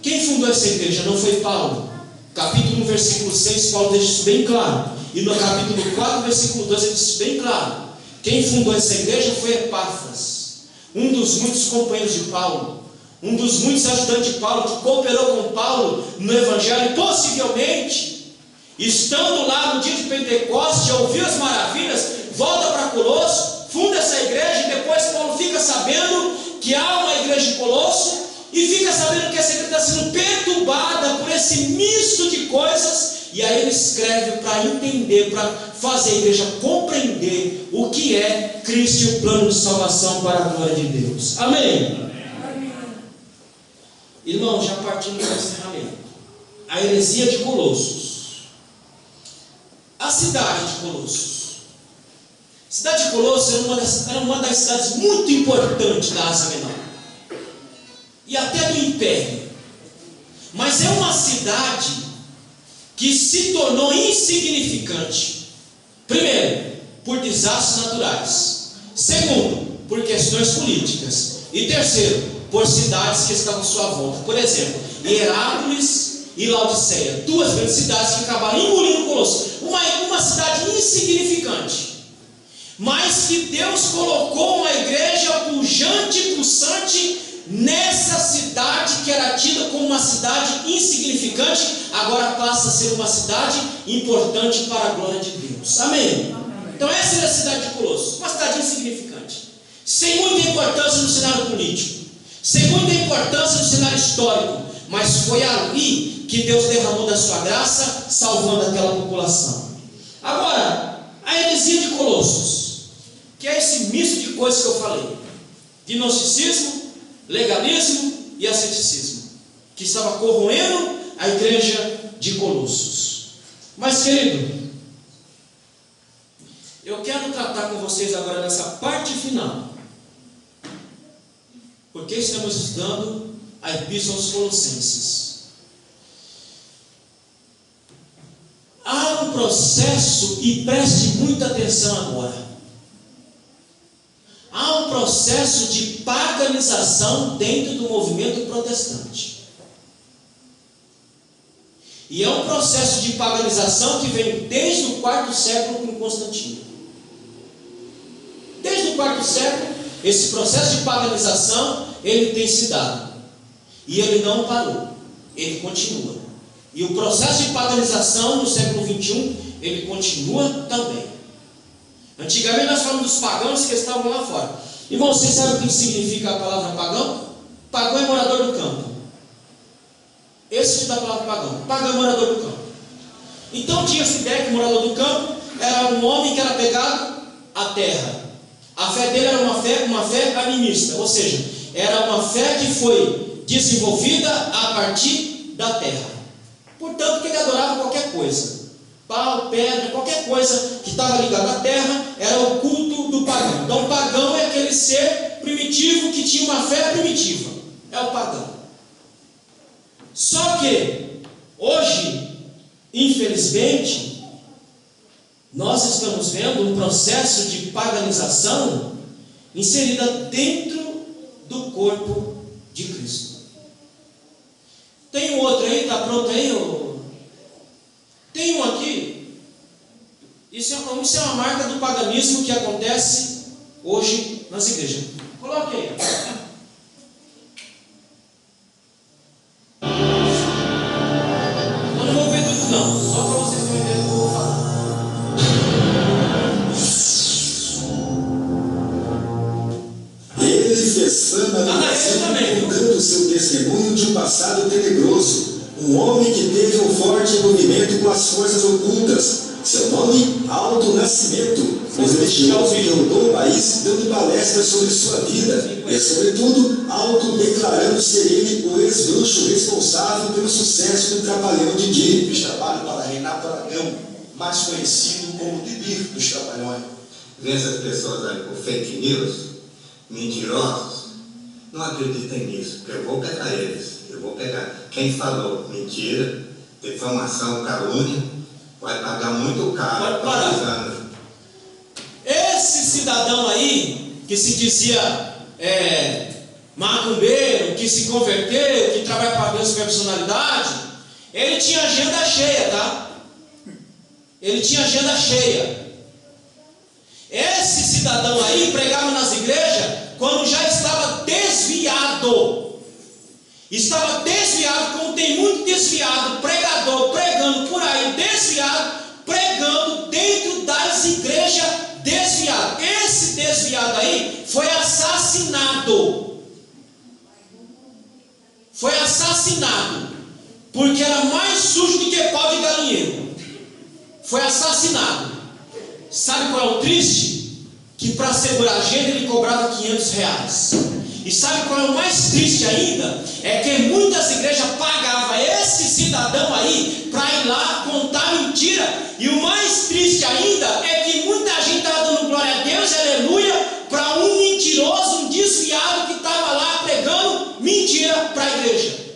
Quem fundou essa igreja? Não foi Paulo. Capítulo 1, versículo 6, Paulo deixa isso bem claro. E no capítulo 4, versículo 2, ele diz isso bem claro. Quem fundou essa igreja foi Epáfras, um dos muitos companheiros de Paulo, um dos muitos ajudantes de Paulo, que cooperou com Paulo no Evangelho, e possivelmente, estando lá no dia de Pentecostes, ouviu as maravilhas, volta para Colosso, funda essa igreja, e depois Paulo fica sabendo que há uma igreja de Colosso, e fica sabendo que essa igreja está sendo perturbada por esse misto de coisas, e aí ele escreve para entender, para fazer a igreja compreender o que é Cristo e o plano de salvação para a glória de Deus. Amém? Amém. Irmão, já partindo para o encerramento, a heresia de Colossos cidade de Colossos. A cidade de Colossos era uma das cidades muito importantes da Ásia Menor. E até do Império. Mas é uma cidade que se tornou insignificante. Primeiro, por desastres naturais. Segundo, por questões políticas. E terceiro, por cidades que estavam à sua volta. Por exemplo, Hierápolis e Laodiceia. Duas grandes cidades que acabaram engolindo Colossos. Uma cidade insignificante. Mas que Deus colocou uma igreja pujante e pulsante nessa cidade que era tida como uma cidade insignificante, agora passa a ser uma cidade importante para a glória de Deus. Amém? Então essa era a cidade de Colossos, uma cidade insignificante, sem muita importância no cenário político, sem muita importância no cenário histórico, mas foi ali que Deus derramou da sua graça, salvando aquela população. Agora, a heresia de Colossos, que é esse misto de coisas que eu falei: gnosticismo, legalismo e asceticismo, que estava corroendo a igreja de Colossos. Mas, querido, eu quero tratar com vocês agora nessa parte final, porque estamos estudando a Epístola aos Colossenses. Há um processo, e preste muita atenção agora. Há um processo de paganização dentro do movimento protestante. E é um processo de paganização que vem desde o quarto século com Constantino. Desde o quarto século, esse processo de paganização, ele tem se dado. E ele não parou, ele continua. E o processo de paganização no século XXI, ele continua também. Antigamente nós falamos dos pagãos que estavam lá fora. Irmão, vocês sabem o que significa a palavra pagão? Pagão é morador do campo. Esse tipo da palavra pagão. Pagão é morador do campo. Então tinha-se ideia que o morador do campo era um homem que era pegado à terra. A fé dele era uma fé animista, ou seja, era uma fé que foi desenvolvida a partir da terra. Portanto, que ele adorava qualquer coisa. Pau, pedra, qualquer coisa que estava ligada à terra, era o culto do pagão. Então o pagão é aquele ser primitivo que tinha uma fé primitiva. É o pagão. Só que hoje, infelizmente, nós estamos vendo um processo de paganização inserida dentro do corpo de Cristo. Tem um outro aí, está pronto aí? Tem um aqui. Isso é uma marca do paganismo que acontece hoje nas igrejas. Coloque aí. Eu não vou ver tudo não, só para vocês entenderem o que eu vou falar. Ele fez fama no Brasil, contando seu testemunho de um passado tenebroso. Um homem que teve um forte envolvimento com as forças ocultas. Seu nome, Alto Nascimento. Os religiosos rodou o país dando palestras sobre sua vida e, sobretudo, autodeclarando ser ele o ex-bruxo responsável pelo sucesso do Trapalhão Didi. Fiz trabalho para Renato Aragão, mais conhecido como Didi dos Trapalhões. Vendo as pessoas aí por fake news, mentirosos, não acreditem nisso, porque eu vou pegar eles. Eu vou pegar quem falou mentira, difamação, calúnia, vai pagar muito caro. Esse cidadão aí, que se dizia macumbeiro, que se converteu, que trabalha para Deus com personalidade, ele tinha agenda cheia, tá? Ele tinha agenda cheia. Esse cidadão aí pregava nas igrejas quando já estava desviado. Estava desviado, como tem muito desviado, pregador pregando por aí, desviado, pregando dentro das igrejas, desviado. Esse desviado aí foi assassinado. Foi assassinado, porque era mais sujo do que pau de galinheiro. Foi assassinado. Sabe qual é o triste? Que para segurar a agenda ele cobrava R$500. E sabe qual é o mais triste ainda? É que muitas igrejas pagavam esse cidadão aí para ir lá contar mentira. E o mais triste ainda é que muita gente estava dando glória a Deus, aleluia, para um mentiroso, um desviado que estava lá pregando mentira para a igreja.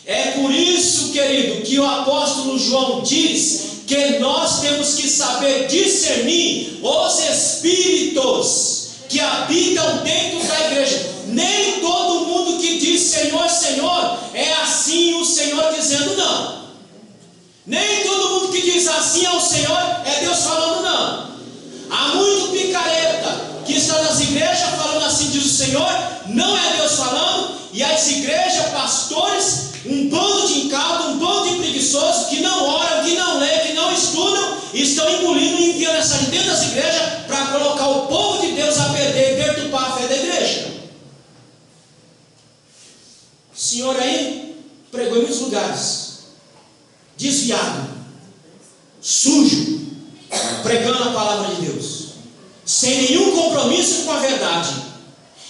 É por isso, querido, que o apóstolo João diz que nós temos que saber discernir os espíritos que habitam dentro da igreja. Nem todo mundo que diz Senhor, Senhor, é assim o Senhor dizendo não. Nem todo mundo que diz assim ao Senhor é Deus falando não. Há muito picareta que está nas igrejas falando assim diz o Senhor, não é Deus falando, e as igrejas, pastores, um bando de incauto, um bando de preguiçosos que não oram, que não lêem, que não estudam, estão engolindo e enviando essa gente dentro das igrejas para colocar o povo de Deus a perder e perturbar a fé da igreja. O senhor aí pregou em muitos lugares, desviado, sujo, pregando a palavra de Deus, sem nenhum compromisso com a verdade.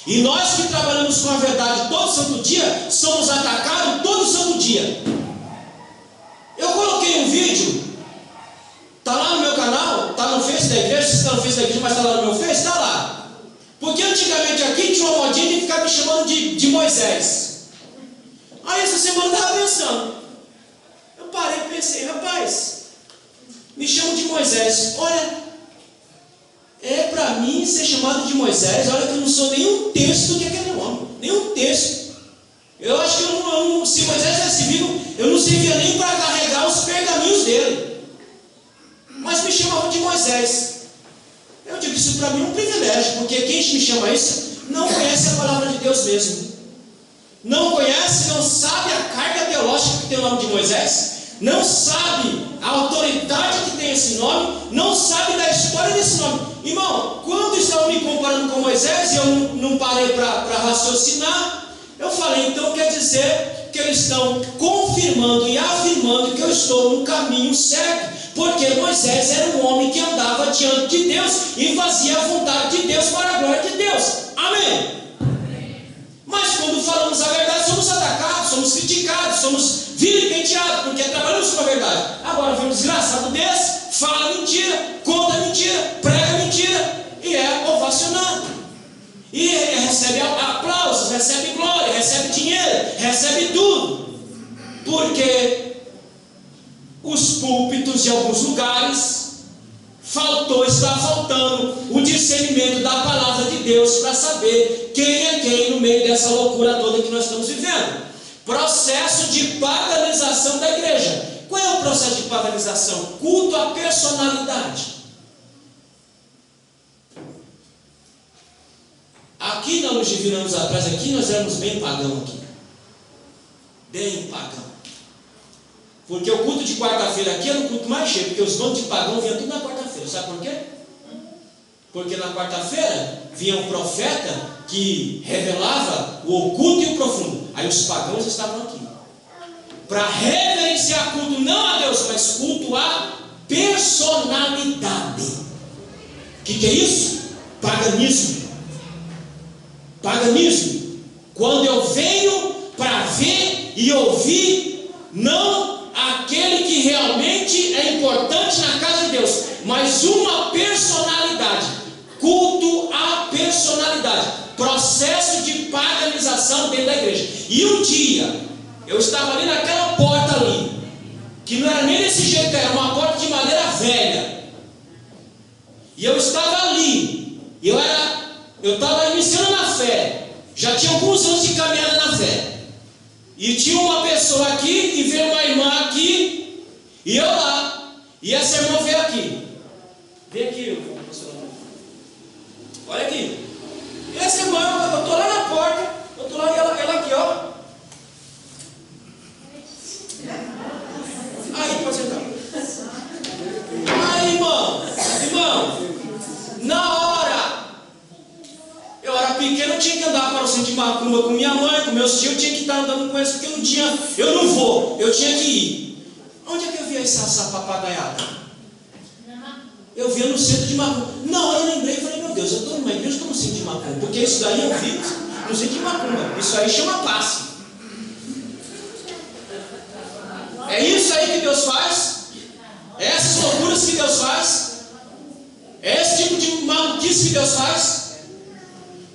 E nós que trabalhamos com a verdade todo santo dia, somos atacados todo santo dia. Eu coloquei um vídeo, está lá no meu canal, está no Face da igreja, se está no Face da igreja, mas está lá no meu Face, está lá. Porque antigamente aqui tinha uma modinha de ficar me chamando de Moisés. Aí essa semana eu estava pensando, eu parei e pensei, rapaz, me chamam de Moisés, olha, é para mim ser chamado de Moisés, olha que eu não sou nenhum texto de aquele homem, nenhum texto. Eu acho que se Moisés tivesse vivo, eu não servia nem para carregar os pergaminhos dele. Mas me chamavam de Moisés. Eu digo isso para mim é um privilégio, porque quem me chama isso não conhece a palavra de Deus mesmo. Não conhece, não sabe a carga teológica que tem o nome de Moisés, não sabe a autoridade que tem esse nome, não sabe da história desse nome. Irmão, quando estavam me comparando com Moisés, e eu não parei para raciocinar, eu falei, então quer dizer que eles estão confirmando e afirmando que eu estou no caminho certo, porque Moisés era um homem que andava diante de Deus e fazia a vontade de Deus para a glória de Deus. Amém? Mas quando falamos a verdade, somos atacados, somos criticados, somos vilipenteados, porque trabalhamos com a verdade. Agora vem um desgraçado desse, fala mentira, conta mentira, prega mentira, e é ovacionado. E recebe aplausos, recebe glória, recebe dinheiro, recebe tudo. Porque os púlpitos de alguns lugares está faltando o discernimento da palavra de Deus para saber quem é quem no meio dessa loucura toda que nós estamos vivendo. Processo de paganização da igreja. Qual é o processo de paganização? Culto à personalidade. Aqui na Luz Divina, anos atrás, aqui nós éramos bem pagão aqui. Bem pagão. Porque o culto de quarta-feira aqui era o culto mais cheio, porque os donos de pagão vinham tudo na quarta-feira. Sabe por quê? Porque na quarta-feira vinha um profeta que revelava o oculto e o profundo. Aí os pagãos estavam aqui para reverenciar culto não a Deus, mas culto à personalidade. O que é isso? Paganismo. Paganismo. Quando eu venho para ver e ouvir, não aquele que realmente é importante na casa de Deus, mas uma personalidade. Culto à personalidade. Processo de paganização dentro da igreja. E um dia eu estava ali naquela porta ali, que não era nem desse jeito, era uma porta de madeira velha, e eu estava ali, e eu estava iniciando na fé, já tinha alguns anos de caminhada na fé, e tinha uma pessoa aqui, e veio uma irmã aqui, e eu lá, e essa irmã veio aqui, olha aqui, e essa irmã, eu estou lá na porta, eu estou lá, e ela aqui, ó. Aí, pode sentar. Aí, irmão, na hora, eu era pequeno, eu tinha que andar para o centro de macumba com minha mãe, com meus tios, eu tinha que estar andando com eles, porque eu não vou, eu tinha que ir. Onde é que eu via essa papagaiada? Eu via no centro de macumba. Na hora eu lembrei e falei, meu Deus, eu estou numa igreja, eu estou no centro de macumba, porque isso daí eu vi no centro de macumba, isso aí chama passe. É isso aí que Deus faz? Essa essas loucuras que Deus faz? É esse tipo de maluquice que Deus faz?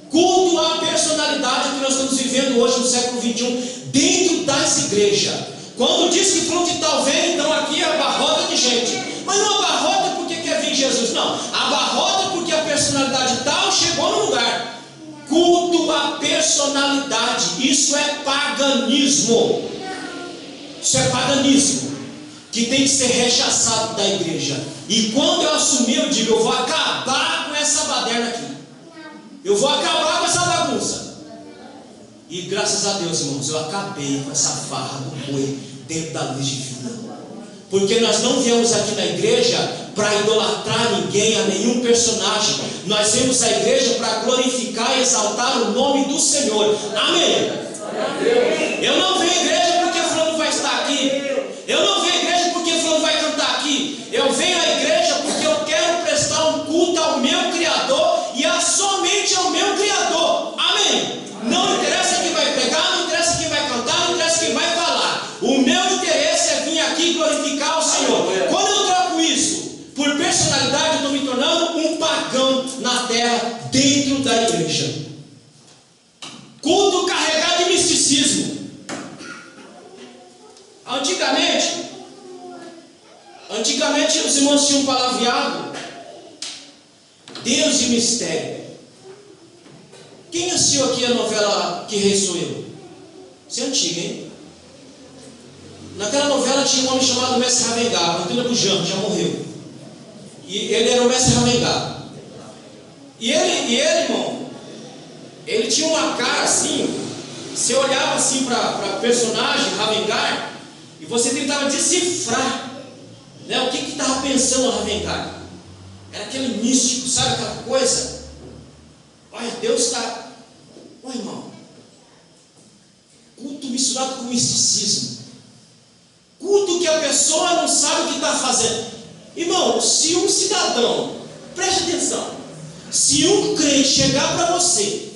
Culto à personalidade que nós estamos vivendo hoje no século 21 dentro das igrejas. Quando diz que fulano de tal vem, então aqui é abarrota de gente. Mas não abarrota porque quer vir Jesus, não. Abarrota porque a personalidade tal chegou no lugar. Culto à personalidade, isso é paganismo. Isso é paganismo que tem que ser rechaçado da igreja. E quando eu assumir, eu digo, eu vou acabar com essa baderna aqui. Eu vou acabar com essa bagunça. E graças a Deus, irmãos, eu acabei com essa farra do boi dentro da luz divina. Porque nós não viemos aqui na igreja para idolatrar ninguém, a nenhum personagem. Nós viemos à igreja para glorificar e exaltar o nome do Senhor. Amém? Eu não venho à igreja porque fulano vai estar aqui. Eu não venho à igreja porque fulano vai cantar aqui. Eu venho à igreja porque eu quero prestar um culto ao meu Criador e somente ao meu Criador. Amém? Não interessa quem vai pregar, não interessa quem vai cantar, não interessa quem vai falar. O meu interesse é vir aqui glorificar o Senhor. Quando eu troco isso por personalidade, eu estou me tornando um pagão na terra, dentro da igreja. Culto carregado de misticismo. Antigamente os irmãos tinham palavreado Deus e mistério. Quem assistiu aqui a novela Que Rei Sou Eu? Isso é antiga, hein? Naquela novela tinha um homem chamado Mestre Ravengar, Antônio Bujan, já morreu. E ele era o Mestre Ravengar. E ele, irmão, ele tinha uma cara assim. Você olhava assim para personagem Ravengar e você tentava decifrar, né, o que estava pensando o Ravengar. Era aquele místico, sabe aquela coisa? Olha, Deus está... Olha, irmão, culto misturado com misticismo. Culto que a pessoa não sabe o que está fazendo. Irmão, se um cidadão, preste atenção, se um crente chegar para você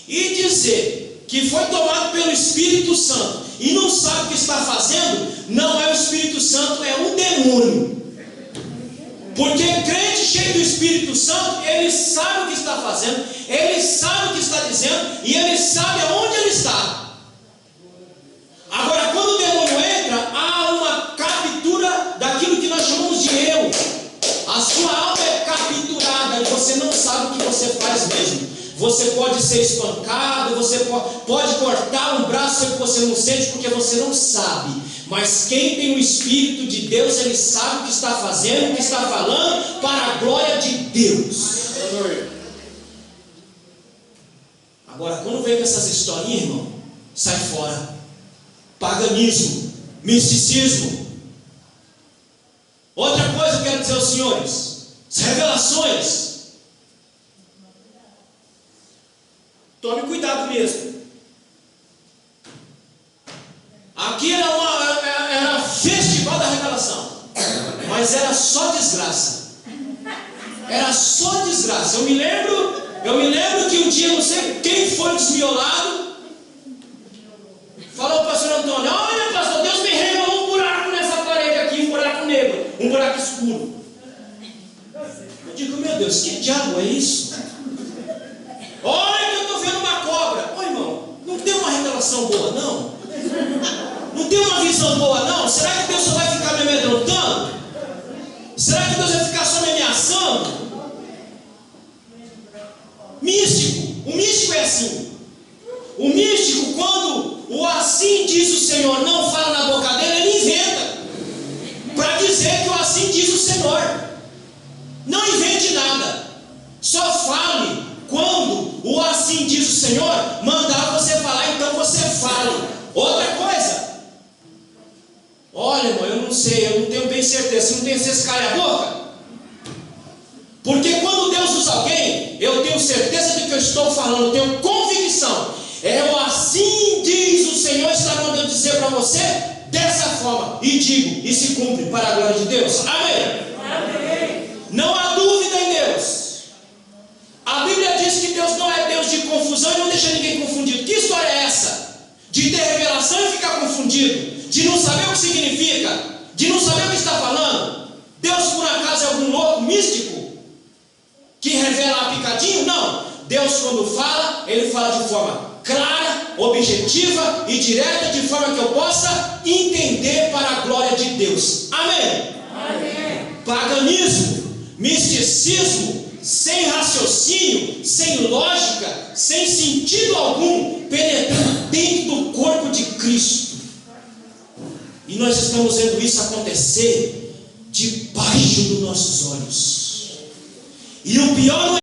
e dizer que foi tomado pelo Espírito Santo e não sabe o que está fazendo, não é o Espírito Santo, é um demônio. Porque crente cheio do Espírito Santo, ele sabe o que está fazendo, ele sabe o que está dizendo e ele sabe aonde ele está. Agora, quando o demônio entra, há uma captura daquilo que nós chamamos de eu. A sua alma é capturada e você não sabe o que você faz mesmo. Você pode ser espancado, você pode cortar um braço que você não sente porque você não sabe. Mas quem tem o Espírito de Deus, ele sabe o que está fazendo, o que está falando, para a glória de Deus. Agora, quando vem com essas historinhas, irmão, sai fora. Paganismo, misticismo. Outra coisa eu quero dizer aos senhores: as revelações. Tome cuidado mesmo. Aqui era festival da revelação, mas era só desgraça. Era só desgraça. Eu me lembro que um dia, não sei quem foi desmiolado, falou para o pastor Antônio: olha, pastor, Deus me revelou um buraco nessa parede aqui, um buraco negro, um buraco escuro. Eu digo: meu Deus, que diabo é isso? Olha que eu estou vendo uma cobra. Ô, irmão, não tem uma revelação boa, não? Não tem uma visão boa, não? Será que Deus só vai ficar me amedrontando? Será que Deus vai ficar só me ameaçando? Místico. O místico é assim. O místico, quando o assim diz o Senhor não fala na boca dele, ele inventa para dizer que o assim diz o Senhor. Não invente nada. Só fale quando o assim diz o Senhor mandar você falar, então você fale. Outra coisa, olha, irmão, eu não sei, eu não tenho bem certeza. Se não tem certeza, cala a boca. Porque quando Deus usa alguém, eu tenho certeza de que eu estou falando, eu tenho convicção. É o assim diz o Senhor, está mandando dizer para você dessa forma. E digo, e se cumpre para a glória de Deus. Amém? Amém. Não há dúvida em Deus. A Bíblia diz que Deus não é Deus de confusão e não deixa ninguém confundido. Que história é essa? De ter revelação e ficar confundido, de não saber o que significa, de não saber o que está falando. Deus por acaso é algum louco místico que revela picadinho? Não. Deus quando fala, Ele fala de forma clara, objetiva e direta, de forma que eu possa entender para a glória de Deus. Amém? Amém. Paganismo, misticismo, sem raciocínio, sem lógica, sem sentido algum, penetrando dentro do corpo de Cristo. E nós estamos vendo isso acontecer debaixo dos nossos olhos. E o pior não é